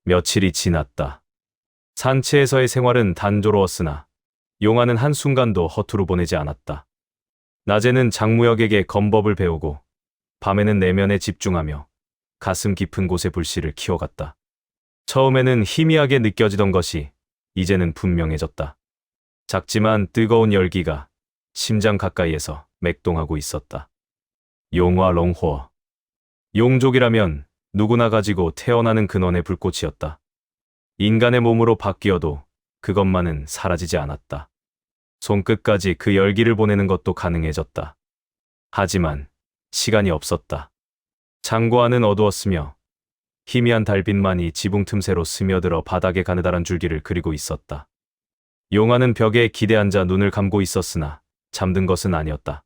며칠이 지났다. 산채에서의 생활은 단조로웠으나 용화는 한순간도 허투루 보내지 않았다. 낮에는 장무혁에게 검법을 배우고 밤에는 내면에 집중하며 가슴 깊은 곳에 불씨를 키워갔다. 처음에는 희미하게 느껴지던 것이 이제는 분명해졌다. 작지만 뜨거운 열기가 심장 가까이에서 맥동하고 있었다. 용화 롱호. 용족이라면 누구나 가지고 태어나는 근원의 불꽃이었다. 인간의 몸으로 바뀌어도 그것만은 사라지지 않았다. 손끝까지 그 열기를 보내는 것도 가능해졌다. 하지만 시간이 없었다. 창고안은 어두웠으며 희미한 달빛만이 지붕 틈새로 스며들어 바닥에 가느다란 줄기를 그리고 있었다. 용화는 벽에 기대앉아 눈을 감고 있었으나 잠든 것은 아니었다.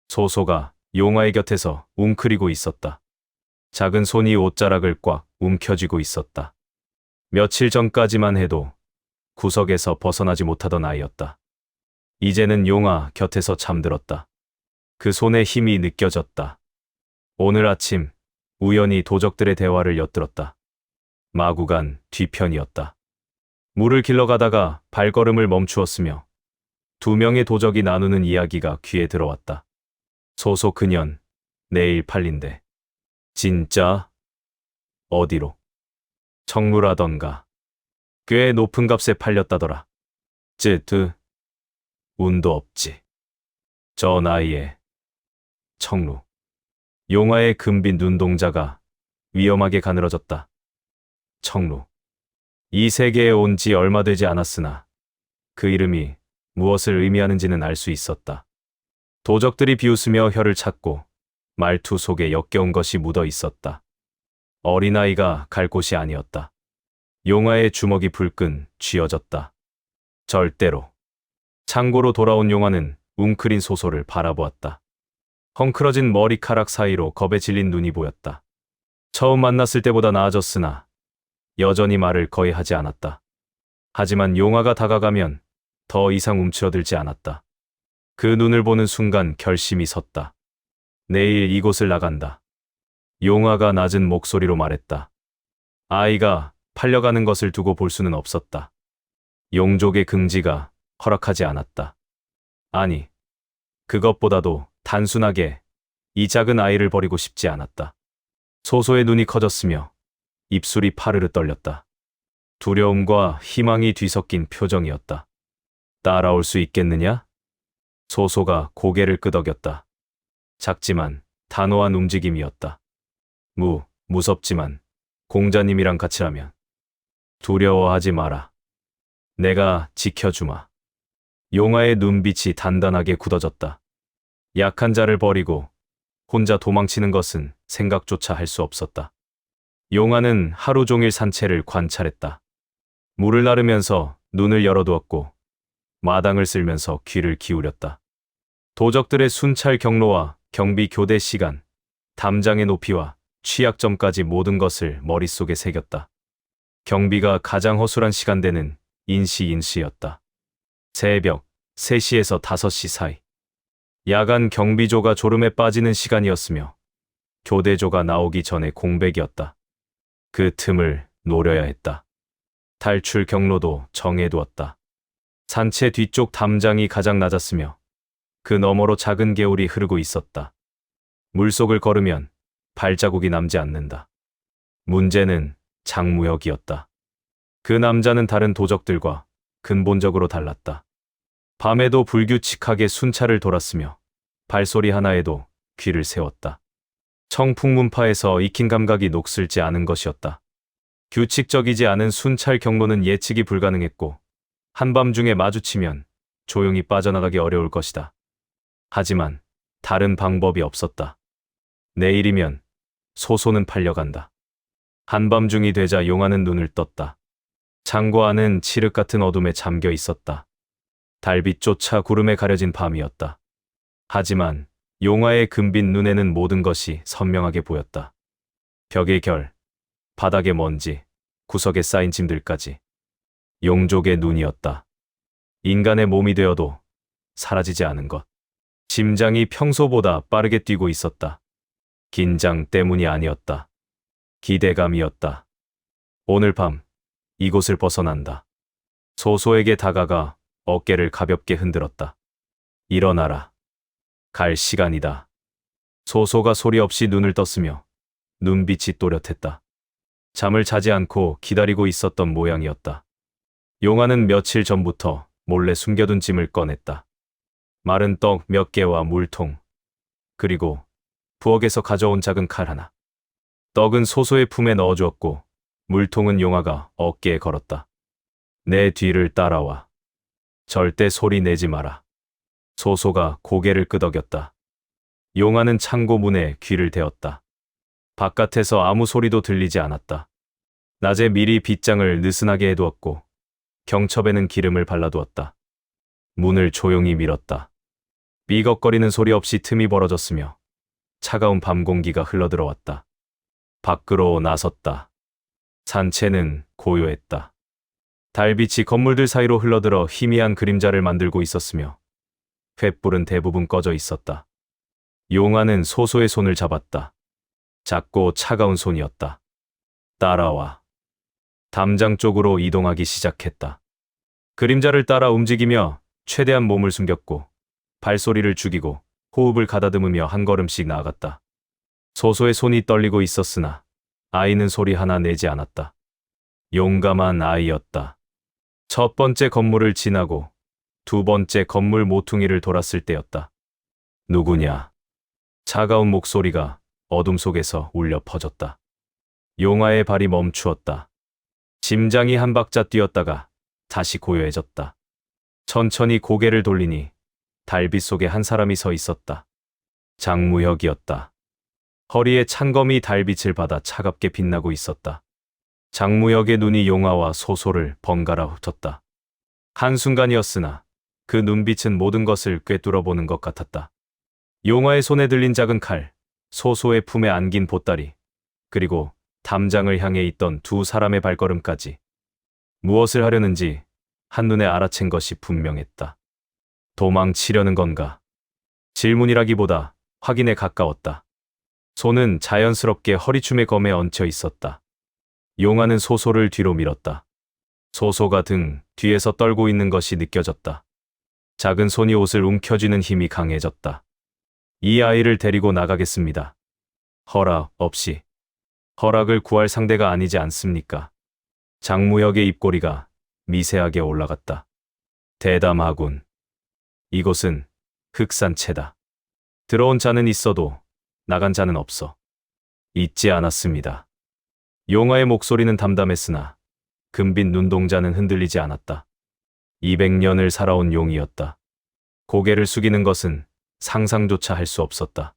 소소가 용화의 곁에서 웅크리고 있었다. 작은 손이 옷자락을 꽉 움켜쥐고 있었다. 며칠 전까지만 해도 구석에서 벗어나지 못하던 아이였다. 이제는 용화 곁에서 잠들었다. 그 손의 힘이 느껴졌다. 오늘 아침 우연히 도적들의 대화를 엿들었다. 마구간 뒤편이었다. 물을 길러 가다가 발걸음을 멈추었으며 두 명의 도적이 나누는 이야기가 귀에 들어왔다. 소소 그년 내일 팔린대. 진짜? 어디로? 청루라던가. 꽤 높은 값에 팔렸다더라. 쯔드. 운도 없지. 저 나이에. 청루. 용화의 금빛 눈동자가 위험하게 가늘어졌다. 청루. 이 세계에 온 지 얼마 되지 않았으나 그 이름이 무엇을 의미하는지는 알 수 있었다. 도적들이 비웃으며 혀를 찾고 말투 속에 역겨운 것이 묻어 있었다. 어린아이가 갈 곳이 아니었다. 용화의 주먹이 불끈 쥐어졌다. 절대로. 창고로 돌아온 용화는 웅크린 소소를 바라보았다. 헝클어진 머리카락 사이로 겁에 질린 눈이 보였다. 처음 만났을 때보다 나아졌으나 여전히 말을 거의 하지 않았다. 하지만 용화가 다가가면 더 이상 움츠러들지 않았다. 그 눈을 보는 순간 결심이 섰다. 내일 이곳을 나간다. 용화가 낮은 목소리로 말했다. 아이가 팔려가는 것을 두고 볼 수는 없었다. 용족의 긍지가 허락하지 않았다. 아니, 그것보다도 단순하게 이 작은 아이를 버리고 싶지 않았다. 소소의 눈이 커졌으며 입술이 파르르 떨렸다. 두려움과 희망이 뒤섞인 표정이었다. 따라올 수 있겠느냐? 소소가 고개를 끄덕였다. 작지만 단호한 움직임이었다. 무섭지만 공자님이랑 같이라면. 두려워하지 마라. 내가 지켜주마. 용화의 눈빛이 단단하게 굳어졌다. 약한 자를 버리고 혼자 도망치는 것은 생각조차 할 수 없었다. 용화는 하루 종일 산채를 관찰했다. 물을 나르면서 눈을 열어두었고 마당을 쓸면서 귀를 기울였다. 도적들의 순찰 경로와 경비 교대 시간, 담장의 높이와 취약점까지 모든 것을 머릿속에 새겼다. 경비가 가장 허술한 시간대는 인시였다. 새벽 3시에서 5시 사이. 야간 경비조가 졸음에 빠지는 시간이었으며 교대조가 나오기 전에 공백이었다. 그 틈을 노려야 했다. 탈출 경로도 정해두었다. 산채 뒤쪽 담장이 가장 낮았으며 그 너머로 작은 개울이 흐르고 있었다. 물속을 걸으면 발자국이 남지 않는다. 문제는 장무혁이었다. 그 남자는 다른 도적들과 근본적으로 달랐다. 밤에도 불규칙하게 순찰을 돌았으며 발소리 하나에도 귀를 세웠다. 청풍문파에서 익힌 감각이 녹슬지 않은 것이었다. 규칙적이지 않은 순찰 경로는 예측이 불가능했고 한밤중에 마주치면 조용히 빠져나가기 어려울 것이다. 하지만 다른 방법이 없었다. 내일이면 소소는 팔려간다. 한밤중이 되자 용화는 눈을 떴다. 창고 안은 칠흑 같은 어둠에 잠겨 있었다. 달빛조차 구름에 가려진 밤이었다. 하지만 용화의 금빛 눈에는 모든 것이 선명하게 보였다. 벽의 결, 바닥의 먼지, 구석에 쌓인 짐들까지. 용족의 눈이었다. 인간의 몸이 되어도 사라지지 않은 것. 심장이 평소보다 빠르게 뛰고 있었다. 긴장 때문이 아니었다. 기대감이었다. 오늘 밤 이곳을 벗어난다. 소소에게 다가가 어깨를 가볍게 흔들었다. 일어나라. 갈 시간이다. 소소가 소리 없이 눈을 떴으며 눈빛이 또렷했다. 잠을 자지 않고 기다리고 있었던 모양이었다. 용화는 며칠 전부터 몰래 숨겨둔 짐을 꺼냈다. 마른 떡 몇 개와 물통, 그리고 부엌에서 가져온 작은 칼 하나. 떡은 소소의 품에 넣어주었고 물통은 용화가 어깨에 걸었다. 내 뒤를 따라와. 절대 소리 내지 마라. 소소가 고개를 끄덕였다. 용화는 창고 문에 귀를 대었다. 바깥에서 아무 소리도 들리지 않았다. 낮에 미리 빗장을 느슨하게 해두었고 경첩에는 기름을 발라두었다. 문을 조용히 밀었다. 삐걱거리는 소리 없이 틈이 벌어졌으며 차가운 밤 공기가 흘러들어왔다. 밖으로 나섰다. 산채는 고요했다. 달빛이 건물들 사이로 흘러들어 희미한 그림자를 만들고 있었으며 횃불은 대부분 꺼져 있었다. 용화는 소소의 손을 잡았다. 작고 차가운 손이었다. 따라와. 담장 쪽으로 이동하기 시작했다. 그림자를 따라 움직이며 최대한 몸을 숨겼고 발소리를 죽이고 호흡을 가다듬으며 한 걸음씩 나아갔다. 소소의 손이 떨리고 있었으나 아이는 소리 하나 내지 않았다. 용감한 아이였다. 첫 번째 건물을 지나고 두 번째 건물 모퉁이를 돌았을 때였다. 누구냐? 차가운 목소리가 어둠 속에서 울려 퍼졌다. 용화의 발이 멈추었다. 심장이 한 박자 뛰었다가 다시 고요해졌다. 천천히 고개를 돌리니 달빛 속에 한 사람이 서 있었다. 장무혁이었다. 허리에 찬검이 달빛을 받아 차갑게 빛나고 있었다. 장무혁의 눈이 용화와 소소를 번갈아 훑었다. 한순간이었으나 그 눈빛은 모든 것을 꿰뚫어보는 것 같았다. 용화의 손에 들린 작은 칼, 소소의 품에 안긴 보따리, 그리고 담장을 향해 있던 두 사람의 발걸음까지. 무엇을 하려는지 한눈에 알아챈 것이 분명했다. 도망치려는 건가? 질문이라기보다 확인에 가까웠다. 손은 자연스럽게 허리춤의 검에 얹혀 있었다. 용화는 소소를 뒤로 밀었다. 소소가 등 뒤에서 떨고 있는 것이 느껴졌다. 작은 손이 옷을 움켜쥐는 힘이 강해졌다. 이 아이를 데리고 나가겠습니다. 허락 없이. 허락을 구할 상대가 아니지 않습니까? 장무혁의 입꼬리가 미세하게 올라갔다. 대담하군. 이곳은 흑산채다. 들어온 자는 있어도 나간 자는 없어. 잊지 않았습니다. 용화의 목소리는 담담했으나 금빛 눈동자는 흔들리지 않았다. 200년을 살아온 용이었다. 고개를 숙이는 것은 상상조차 할 수 없었다.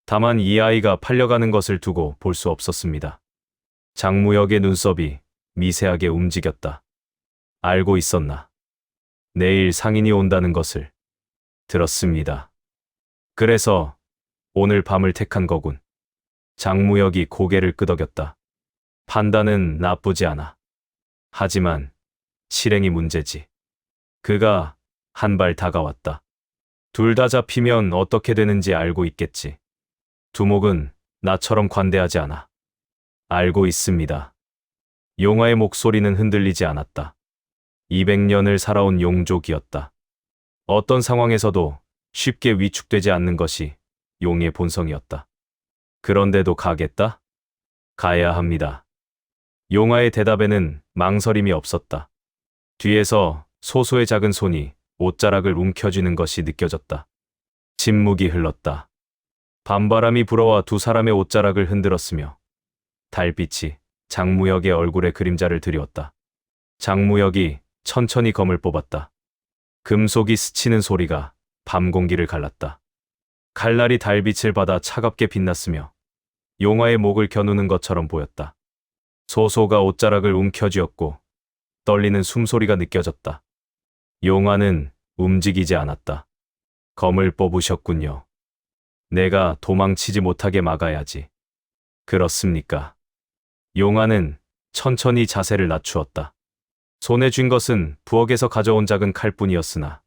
다만 이 아이가 팔려가는 것을 두고 볼 수 없었습니다. 장무혁의 눈썹이 미세하게 움직였다. 알고 있었나? 내일 상인이 온다는 것을 들었습니다. 그래서 오늘 밤을 택한 거군. 장무혁이 고개를 끄덕였다. 판단은 나쁘지 않아. 하지만 실행이 문제지. 그가 한 발 다가왔다. 둘 다 잡히면 어떻게 되는지 알고 있겠지. 두목은 나처럼 관대하지 않아. 알고 있습니다. 용화의 목소리는 흔들리지 않았다. 200년을 살아온 용족이었다. 어떤 상황에서도 쉽게 위축되지 않는 것이 용의 본성이었다. 그런데도 가겠다? 가야 합니다. 용화의 대답에는 망설임이 없었다. 뒤에서 소소의 작은 손이 옷자락을 움켜쥐는 것이 느껴졌다. 침묵이 흘렀다. 밤바람이 불어와 두 사람의 옷자락을 흔들었으며 달빛이 장무혁의 얼굴에 그림자를 드리웠다. 장무혁이 천천히 검을 뽑았다. 금속이 스치는 소리가 밤 공기를 갈랐다. 칼날이 달빛을 받아 차갑게 빛났으며 용화의 목을 겨누는 것처럼 보였다. 소소가 옷자락을 움켜쥐었고 떨리는 숨소리가 느껴졌다. 용화는 움직이지 않았다. 검을 뽑으셨군요. 내가 도망치지 못하게 막아야지. 그렇습니까? 용화는 천천히 자세를 낮추었다. 손에 쥔 것은 부엌에서 가져온 작은 칼뿐이었으나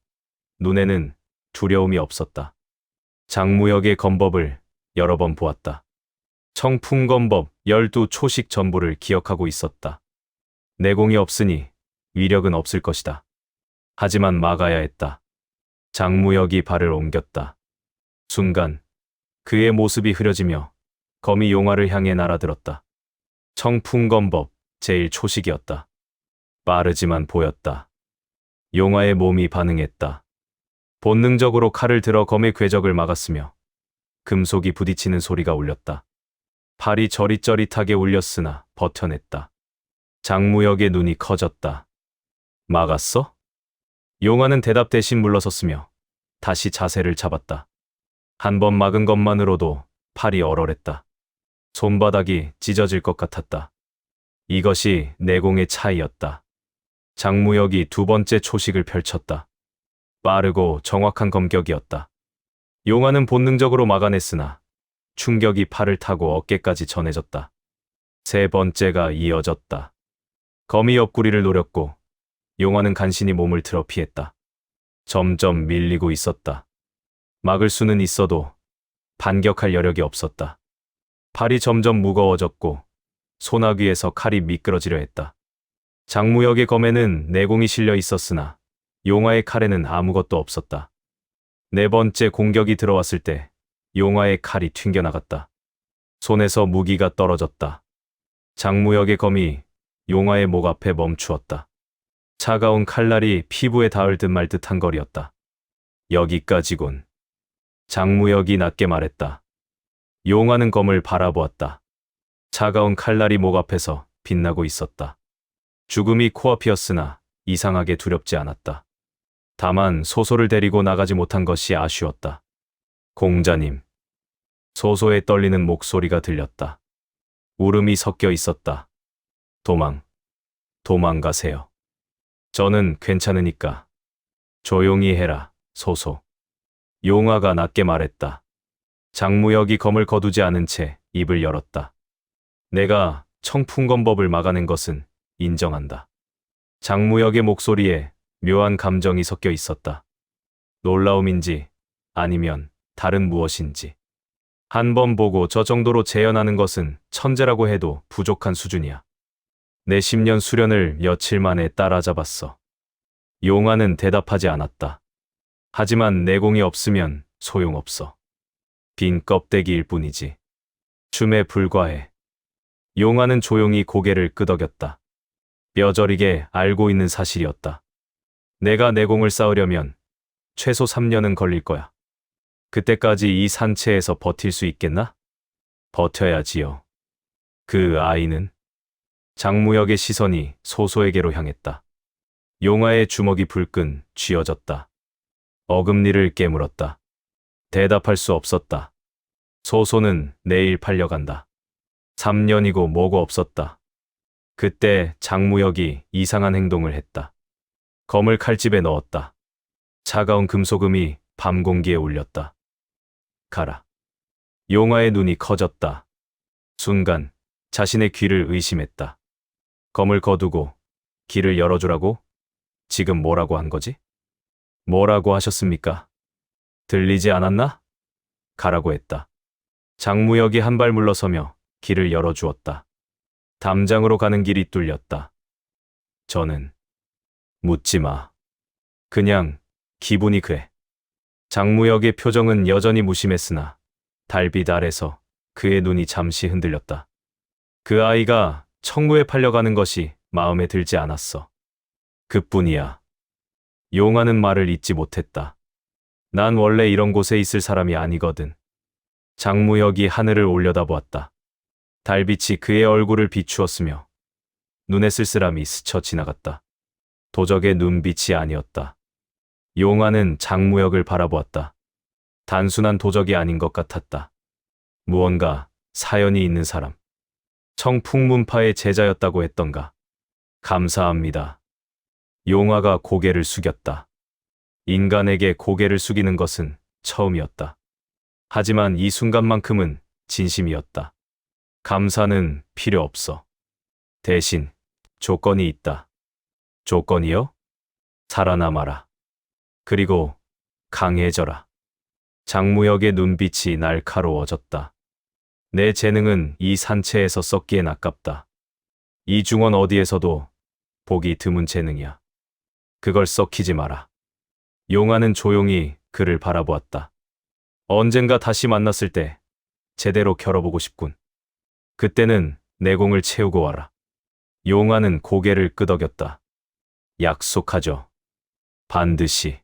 눈에는 두려움이 없었다. 장무혁의 검법을 여러 번 보았다. 청풍검법 12초식 전부를 기억하고 있었다. 내공이 없으니 위력은 없을 것이다. 하지만 막아야 했다. 장무혁이 발을 옮겼다. 순간 그의 모습이 흐려지며 검이 용화를 향해 날아들었다. 청풍검법 제1초식이었다. 빠르지만 보였다. 용화의 몸이 반응했다. 본능적으로 칼을 들어 검의 궤적을 막았으며 금속이 부딪히는 소리가 울렸다. 팔이 저릿저릿하게 울렸으나 버텨냈다. 장무혁의 눈이 커졌다. 막았어? 용화는 대답 대신 물러섰으며 다시 자세를 잡았다. 한 번 막은 것만으로도 팔이 얼얼했다. 손바닥이 찢어질 것 같았다. 이것이 내공의 차이였다. 장무혁이 두 번째 초식을 펼쳤다. 빠르고 정확한 검격이었다. 용화는 본능적으로 막아냈으나 충격이 팔을 타고 어깨까지 전해졌다. 세 번째가 이어졌다. 검이 옆구리를 노렸고 용화는 간신히 몸을 틀어 피했다. 점점 밀리고 있었다. 막을 수는 있어도 반격할 여력이 없었다. 팔이 점점 무거워졌고 소나귀에서 칼이 미끄러지려 했다. 장무혁의 검에는 내공이 실려 있었으나 용화의 칼에는 아무것도 없었다. 네 번째 공격이 들어왔을 때 용화의 칼이 튕겨나갔다. 손에서 무기가 떨어졌다. 장무혁의 검이 용화의 목 앞에 멈추었다. 차가운 칼날이 피부에 닿을 듯 말 듯한 거리였다. 여기까지군. 장무혁이 낮게 말했다. 용화는 검을 바라보았다. 차가운 칼날이 목 앞에서 빛나고 있었다. 죽음이 코앞이었으나 이상하게 두렵지 않았다. 다만 소소를 데리고 나가지 못한 것이 아쉬웠다. 공자님. 소소의 떨리는 목소리가 들렸다. 울음이 섞여 있었다. 도망가세요. 저는 괜찮으니까. 조용히 해라, 소소. 용화가 낮게 말했다. 장무혁이 검을 거두지 않은 채 입을 열었다. 내가 청풍검법을 막아낸 것은 인정한다. 장무혁의 목소리에 묘한 감정이 섞여 있었다. 놀라움인지 아니면 다른 무엇인지. 한 번 보고 저 정도로 재현하는 것은 천재라고 해도 부족한 수준이야. 내 10년 수련을 며칠 만에 따라잡았어. 용화는 대답하지 않았다. 하지만 내공이 없으면 소용없어. 빈 껍데기일 뿐이지. 춤에 불과해. 용화는 조용히 고개를 끄덕였다. 뼈저리게 알고 있는 사실이었다. 내가 내공을 쌓으려면 최소 3년은 걸릴 거야. 그때까지 이 산채에서 버틸 수 있겠나? 버텨야지요. 그 아이는? 장무혁의 시선이 소소에게로 향했다. 용화의 주먹이 불끈 쥐어졌다. 어금니를 깨물었다. 대답할 수 없었다. 소소는 내일 팔려간다. 3년이고 뭐고 없었다. 그때 장무혁이 이상한 행동을 했다. 검을 칼집에 넣었다. 차가운 금속음이 밤 공기에 울렸다. 가라. 용화의 눈이 커졌다. 순간 자신의 귀를 의심했다. 검을 거두고 길을 열어주라고? 지금 뭐라고 한 거지? 뭐라고 하셨습니까? 들리지 않았나? 가라고 했다. 장무혁이 한 발 물러서며 길을 열어주었다. 담장으로 가는 길이 뚫렸다. 저는 묻지 마. 그냥 기분이 그래. 장무혁의 표정은 여전히 무심했으나 달빛 아래서 그의 눈이 잠시 흔들렸다. 그 아이가 청무에 팔려가는 것이 마음에 들지 않았어. 그뿐이야. 용화는 말을 잇지 못했다. 난 원래 이런 곳에 있을 사람이 아니거든. 장무혁이 하늘을 올려다보았다. 달빛이 그의 얼굴을 비추었으며 눈의 쓸쓸함이 스쳐 지나갔다. 도적의 눈빛이 아니었다. 용화는 장무혁을 바라보았다. 단순한 도적이 아닌 것 같았다. 무언가 사연이 있는 사람. 청풍문파의 제자였다고 했던가. 감사합니다. 용화가 고개를 숙였다. 인간에게 고개를 숙이는 것은 처음이었다. 하지만 이 순간만큼은 진심이었다. 감사는 필요 없어. 대신 조건이 있다. 조건이요? 살아남아라. 그리고 강해져라. 장무혁의 눈빛이 날카로워졌다. 내 재능은 이 산채에서 썩기엔 아깝다. 이 중원 어디에서도 보기 드문 재능이야. 그걸 썩히지 마라. 용화는 조용히 그를 바라보았다. 언젠가 다시 만났을 때 제대로 겨뤄보고 싶군. 그때는 내 공을 채우고 와라. 용화는 고개를 끄덕였다. 약속하죠. 반드시.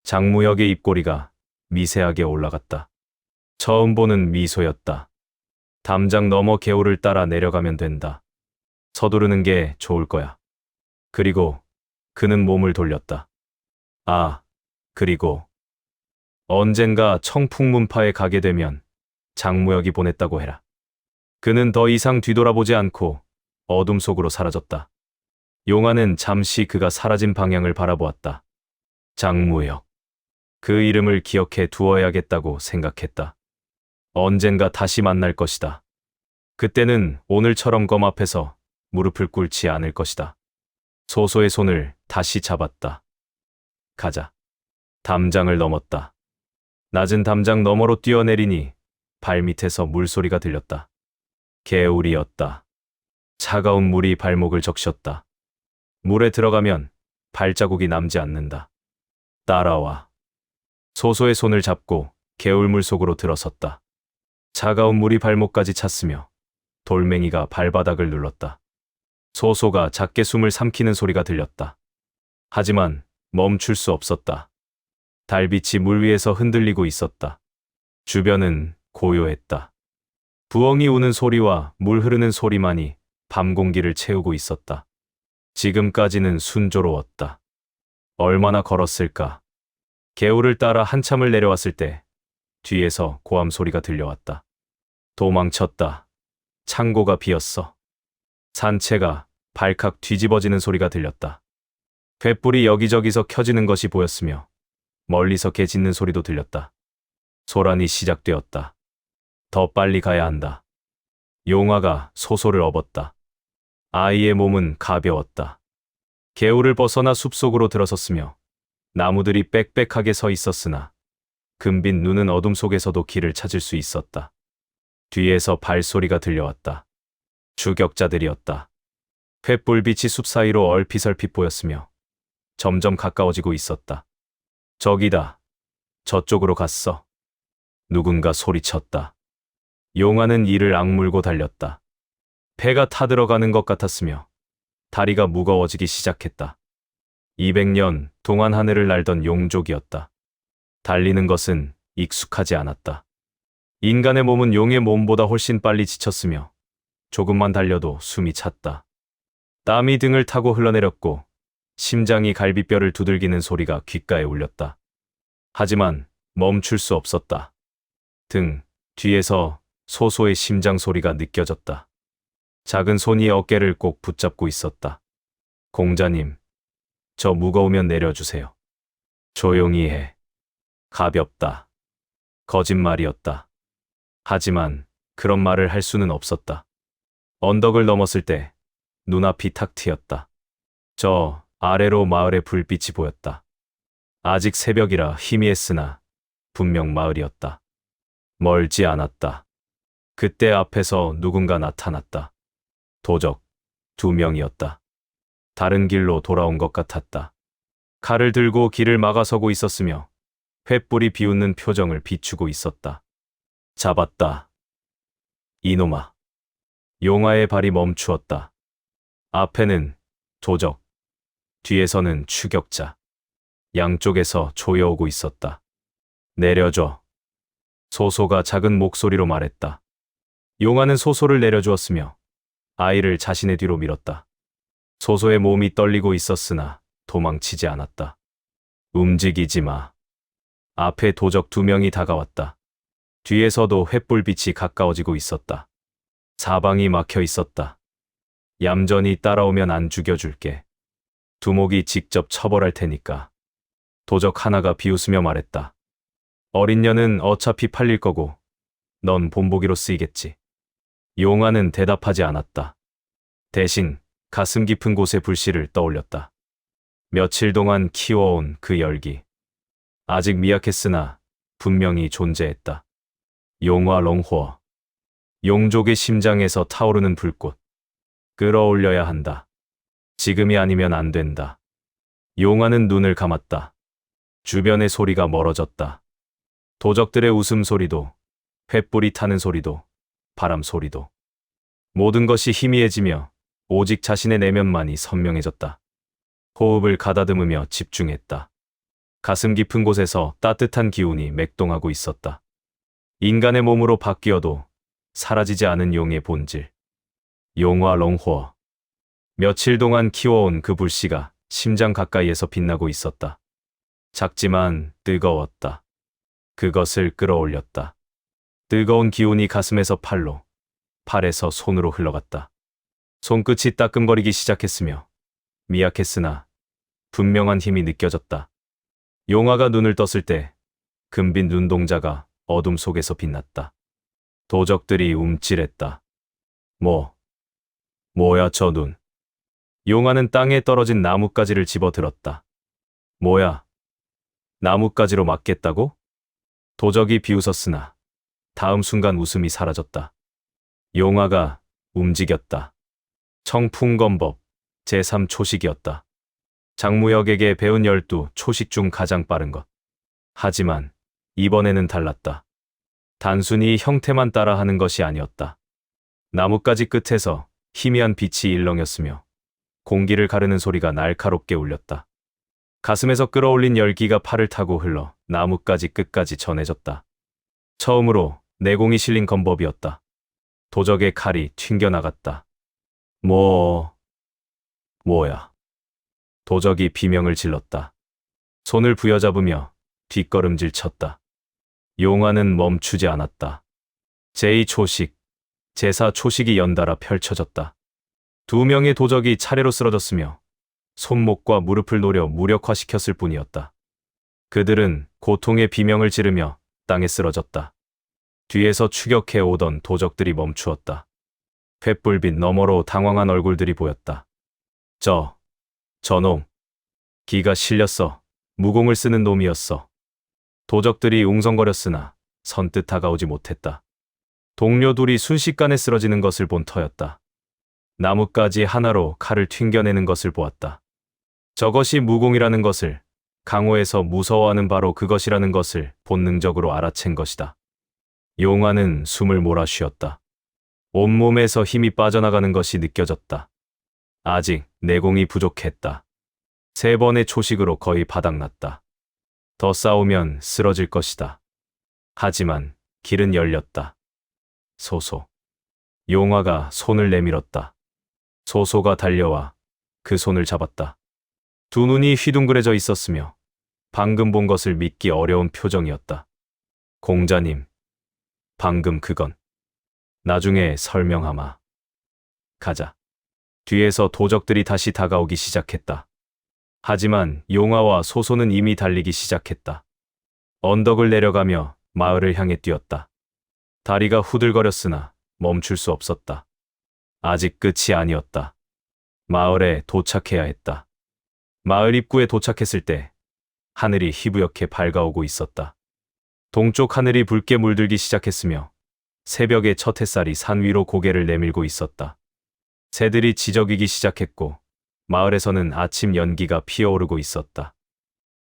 장무혁의 입꼬리가 미세하게 올라갔다. 처음 보는 미소였다. 담장 너머 개울을 따라 내려가면 된다. 서두르는 게 좋을 거야. 그리고 그는 몸을 돌렸다. 아, 그리고 언젠가 청풍문파에 가게 되면 장무혁이 보냈다고 해라. 그는 더 이상 뒤돌아보지 않고 어둠 속으로 사라졌다. 용화는 잠시 그가 사라진 방향을 바라보았다. 장무혁. 그 이름을 기억해 두어야겠다고 생각했다. 언젠가 다시 만날 것이다. 그때는 오늘처럼 검 앞에서 무릎을 꿇지 않을 것이다. 소소의 손을 다시 잡았다. 가자. 담장을 넘었다. 낮은 담장 너머로 뛰어내리니 발밑에서 물소리가 들렸다. 개울이었다. 차가운 물이 발목을 적셨다. 물에 들어가면 발자국이 남지 않는다. 따라와. 소소의 손을 잡고 개울물 속으로 들어섰다. 차가운 물이 발목까지 찼으며 돌멩이가 발바닥을 눌렀다. 소소가 작게 숨을 삼키는 소리가 들렸다. 하지만 멈출 수 없었다. 달빛이 물 위에서 흔들리고 있었다. 주변은 고요했다. 부엉이 우는 소리와 물 흐르는 소리만이 밤 공기를 채우고 있었다. 지금까지는 순조로웠다. 얼마나 걸었을까? 개울을 따라 한참을 내려왔을 때 뒤에서 고함 소리가 들려왔다. 도망쳤다. 창고가 비었어. 산채가 발칵 뒤집어지는 소리가 들렸다. 횃불이 여기저기서 켜지는 것이 보였으며 멀리서 개 짖는 소리도 들렸다. 소란이 시작되었다. 더 빨리 가야 한다. 용화가 소소를 업었다. 아이의 몸은 가벼웠다. 개울을 벗어나 숲속으로 들어섰으며 나무들이 빽빽하게 서 있었으나 금빛 눈은 어둠 속에서도 길을 찾을 수 있었다. 뒤에서 발소리가 들려왔다. 추격자들이었다. 횃불빛이 숲 사이로 얼핏얼핏 보였으며 점점 가까워지고 있었다. 저기다. 저쪽으로 갔어. 누군가 소리쳤다. 용화는 이를 악물고 달렸다. 배가 타들어가는 것 같았으며 다리가 무거워지기 시작했다. 200년 동안 하늘을 날던 용족이었다. 달리는 것은 익숙하지 않았다. 인간의 몸은 용의 몸보다 훨씬 빨리 지쳤으며 조금만 달려도 숨이 찼다. 땀이 등을 타고 흘러내렸고 심장이 갈비뼈를 두들기는 소리가 귓가에 울렸다. 하지만 멈출 수 없었다. 등 뒤에서 소소의 심장 소리가 느껴졌다. 작은 손이 어깨를 꼭 붙잡고 있었다. 공자님, 저 무거우면 내려주세요. 조용히 해. 가볍다. 거짓말이었다. 하지만 그런 말을 할 수는 없었다. 언덕을 넘었을 때 눈앞이 탁 트였다. 저 아래로 마을의 불빛이 보였다. 아직 새벽이라 희미했으나 분명 마을이었다. 멀지 않았다. 그때 앞에서 누군가 나타났다. 도적 2명이었다. 다른 길로 돌아온 것 같았다. 칼을 들고 길을 막아서고 있었으며 횃불이 비웃는 표정을 비추고 있었다. 잡았다. 이놈아. 용화의 발이 멈추었다. 앞에는 도적, 뒤에서는 추격자. 양쪽에서 조여오고 있었다. 내려줘. 소소가 작은 목소리로 말했다. 용화는 소소를 내려주었으며 아이를 자신의 뒤로 밀었다. 소소의 몸이 떨리고 있었으나 도망치지 않았다. 움직이지 마. 앞에 도적 2명이 다가왔다. 뒤에서도 횃불빛이 가까워지고 있었다. 사방이 막혀 있었다. 얌전히 따라오면 안 죽여줄게. 두목이 직접 처벌할 테니까. 도적 하나가 비웃으며 말했다. 어린 년은 어차피 팔릴 거고 넌 본보기로 쓰이겠지. 용화는 대답하지 않았다. 대신 가슴 깊은 곳의 불씨를 떠올렸다. 며칠 동안 키워온 그 열기. 아직 미약했으나 분명히 존재했다. 용화 롱호. 용족의 심장에서 타오르는 불꽃. 끌어올려야 한다. 지금이 아니면 안 된다. 용화는 눈을 감았다. 주변의 소리가 멀어졌다. 도적들의 웃음소리도, 횃불이 타는 소리도, 바람 소리도. 모든 것이 희미해지며 오직 자신의 내면만이 선명해졌다. 호흡을 가다듬으며 집중했다. 가슴 깊은 곳에서 따뜻한 기운이 맥동하고 있었다. 인간의 몸으로 바뀌어도 사라지지 않은 용의 본질. 용화 롱호. 며칠 동안 키워온 그 불씨가 심장 가까이에서 빛나고 있었다. 작지만 뜨거웠다. 그것을 끌어올렸다. 뜨거운 기운이 가슴에서 팔로, 팔에서 손으로 흘러갔다. 손끝이 따끔거리기 시작했으며 미약했으나 분명한 힘이 느껴졌다. 용화가 눈을 떴을 때 금빛 눈동자가 어둠 속에서 빛났다. 도적들이 움찔했다. 뭐야 저 눈. 용화는 땅에 떨어진 나뭇가지를 집어들었다. 뭐야? 나뭇가지로 맞겠다고? 도적이 비웃었으나 다음 순간 웃음이 사라졌다. 용화가 움직였다. 청풍검법 제3초식이었다. 장무역에게 배운 12초식 중 가장 빠른 것. 하지만 이번에는 달랐다. 단순히 형태만 따라하는 것이 아니었다. 나뭇가지 끝에서 희미한 빛이 일렁였으며 공기를 가르는 소리가 날카롭게 울렸다. 가슴에서 끌어올린 열기가 팔을 타고 흘러 나뭇가지 끝까지 전해졌다. 처음으로 내공이 실린 검법이었다. 도적의 칼이 튕겨나갔다. 뭐야. 도적이 비명을 질렀다. 손을 부여잡으며 뒷걸음질 쳤다. 용화는 멈추지 않았다. 제2초식, 제4초식이 연달아 펼쳐졌다. 2명의 도적이 차례로 쓰러졌으며 손목과 무릎을 노려 무력화시켰을 뿐이었다. 그들은 고통의 비명을 지르며 땅에 쓰러졌다. 뒤에서 추격해 오던 도적들이 멈추었다. 횃불빛 너머로 당황한 얼굴들이 보였다. 저놈. 기가 실렸어. 무공을 쓰는 놈이었어. 도적들이 웅성거렸으나 선뜻 다가오지 못했다. 동료 둘이 순식간에 쓰러지는 것을 본 터였다. 나뭇가지 하나로 칼을 튕겨내는 것을 보았다. 저것이 무공이라는 것을, 강호에서 무서워하는 바로 그것이라는 것을 본능적으로 알아챈 것이다. 용화는 숨을 몰아쉬었다. 온몸에서 힘이 빠져나가는 것이 느껴졌다. 아직 내공이 부족했다. 3번의 초식으로 거의 바닥났다. 더 싸우면 쓰러질 것이다. 하지만 길은 열렸다. 소소. 용화가 손을 내밀었다. 소소가 달려와 그 손을 잡았다. 두 눈이 휘둥그레져 있었으며 방금 본 것을 믿기 어려운 표정이었다. 공자님, 방금 그건. 나중에 설명하마. 가자. 뒤에서 도적들이 다시 다가오기 시작했다. 하지만 용화와 소소는 이미 달리기 시작했다. 언덕을 내려가며 마을을 향해 뛰었다. 다리가 후들거렸으나 멈출 수 없었다. 아직 끝이 아니었다. 마을에 도착해야 했다. 마을 입구에 도착했을 때 하늘이 희부옇게 밝아오고 있었다. 동쪽 하늘이 붉게 물들기 시작했으며 새벽의 첫 햇살이 산 위로 고개를 내밀고 있었다. 새들이 지저귀기 시작했고 마을에서는 아침 연기가 피어오르고 있었다.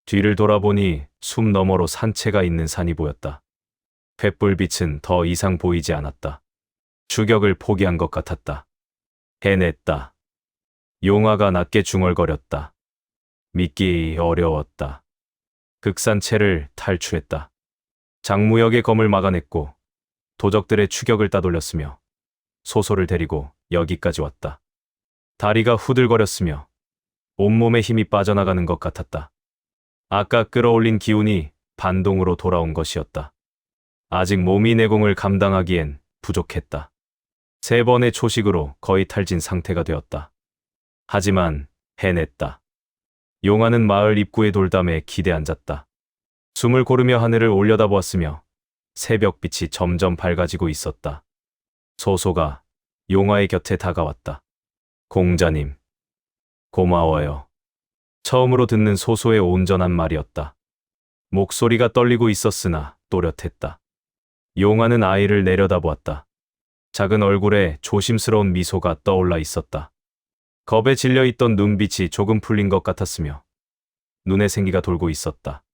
뒤를 돌아보니 숲 너머로 산채가 있는 산이 보였다. 횃불빛은 더 이상 보이지 않았다. 추격을 포기한 것 같았다. 해냈다. 용화가 낮게 중얼거렸다. 믿기 어려웠다. 극산채를 탈출했다. 장무역의 검을 막아냈고 도적들의 추격을 따돌렸으며 소소를 데리고 여기까지 왔다. 다리가 후들거렸으며 온몸에 힘이 빠져나가는 것 같았다. 아까 끌어올린 기운이 반동으로 돌아온 것이었다. 아직 몸이 내공을 감당하기엔 부족했다. 3번의 초식으로 거의 탈진 상태가 되었다. 하지만 해냈다. 용화는 마을 입구의 돌담에 기대 앉았다. 숨을 고르며 하늘을 올려다보았으며 새벽빛이 점점 밝아지고 있었다. 소소가 용화의 곁에 다가왔다. 공자님, 고마워요. 처음으로 듣는 소소의 온전한 말이었다. 목소리가 떨리고 있었으나 또렷했다. 용화는 아이를 내려다보았다. 작은 얼굴에 조심스러운 미소가 떠올라 있었다. 겁에 질려 있던 눈빛이 조금 풀린 것 같았으며 눈에 생기가 돌고 있었다.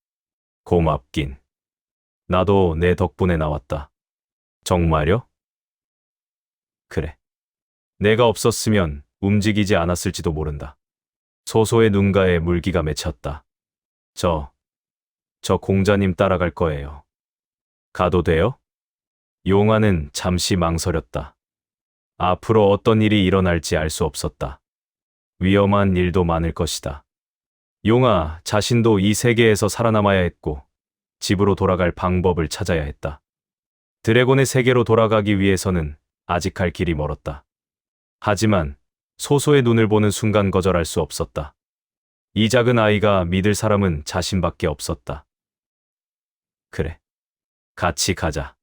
고맙긴. 나도 내 덕분에 나왔다. 정말요? 그래. 내가 없었으면 움직이지 않았을지도 모른다. 소소의 눈가에 물기가 맺혔다. 저 공자님 따라갈 거예요. 가도 돼요? 용화는 잠시 망설였다. 앞으로 어떤 일이 일어날지 알 수 없었다. 위험한 일도 많을 것이다. 용화 자신도 이 세계에서 살아남아야 했고 집으로 돌아갈 방법을 찾아야 했다. 드래곤의 세계로 돌아가기 위해서는 아직 갈 길이 멀었다. 하지만 소소의 눈을 보는 순간 거절할 수 없었다. 이 작은 아이가 믿을 사람은 자신밖에 없었다. 그래. 같이 가자.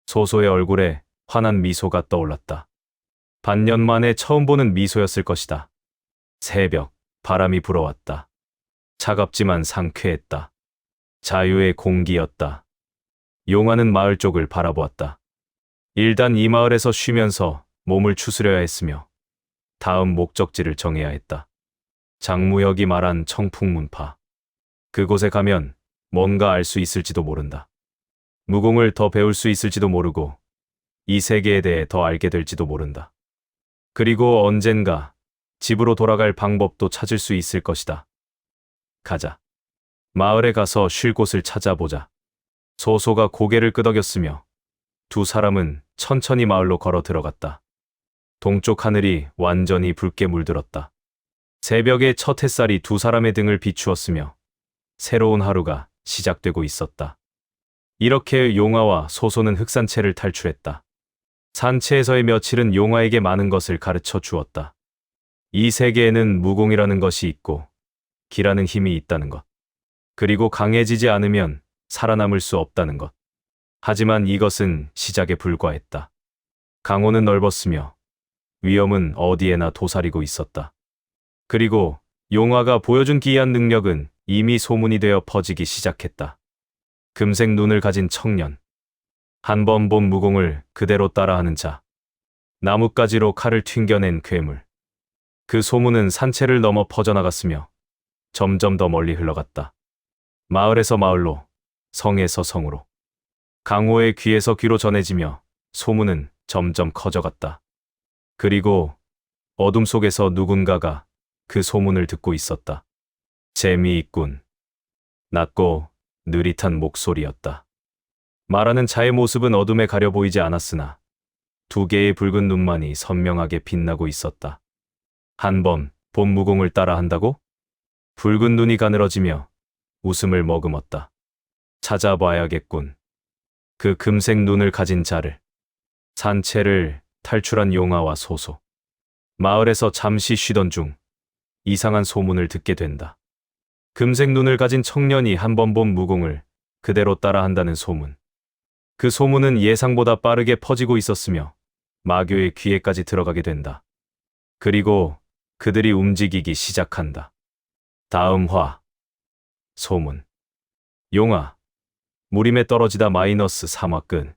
소소의 얼굴에 환한 미소가 떠올랐다. 반년 만에 처음 보는 미소였을 것이다. 새벽, 바람이 불어왔다. 차갑지만 상쾌했다. 자유의 공기였다. 용화는 마을 쪽을 바라보았다. 일단 이 마을에서 쉬면서 몸을 추스려야 했으며 다음 목적지를 정해야 했다. 장무혁이 말한 청풍문파. 그곳에 가면 뭔가 알 수 있을지도 모른다. 무공을 더 배울 수 있을지도 모르고 이 세계에 대해 더 알게 될지도 모른다. 그리고 언젠가 집으로 돌아갈 방법도 찾을 수 있을 것이다. 가자. 마을에 가서 쉴 곳을 찾아보자. 소소가 고개를 끄덕였으며 두 사람은 천천히 마을로 걸어 들어갔다. 동쪽 하늘이 완전히 붉게 물들었다. 새벽의 첫 햇살이 두 사람의 등을 비추었으며 새로운 하루가 시작되고 있었다. 이렇게 용화와 소소는 흑산체를 탈출했다. 산체에서의 며칠은 용화에게 많은 것을 가르쳐 주었다. 이 세계에는 무공이라는 것이 있고 기라는 힘이 있다는 것. 그리고 강해지지 않으면 살아남을 수 없다는 것. 하지만 이것은 시작에 불과했다. 강호는 넓었으며 위험은 어디에나 도사리고 있었다. 그리고 용화가 보여준 기이한 능력은 이미 소문이 되어 퍼지기 시작했다. 금색 눈을 가진 청년. 한 번 본 무공을 그대로 따라하는 자. 나뭇가지로 칼을 튕겨낸 괴물. 그 소문은 산채를 넘어 퍼져나갔으며 점점 더 멀리 흘러갔다. 마을에서 마을로, 성에서 성으로. 강호의 귀에서 귀로 전해지며 소문은 점점 커져갔다. 그리고 어둠 속에서 누군가가 그 소문을 듣고 있었다. 재미있군. 낮고 느릿한 목소리였다. 말하는 자의 모습은 어둠에 가려 보이지 않았으나 두 개의 붉은 눈만이 선명하게 빛나고 있었다. 한 번 본 무공을 따라한다고? 붉은 눈이 가늘어지며 웃음을 머금었다. 찾아봐야겠군. 그 금색 눈을 가진 자를. 산채를 탈출한 용화와 소소. 마을에서 잠시 쉬던 중 이상한 소문을 듣게 된다. 금색 눈을 가진 청년이 한 번 본 무공을 그대로 따라한다는 소문. 그 소문은 예상보다 빠르게 퍼지고 있었으며 마교의 귀에까지 들어가게 된다. 그리고 그들이 움직이기 시작한다. 다음 화. 소문. 용화. 무림에 떨어지다 -3화끈.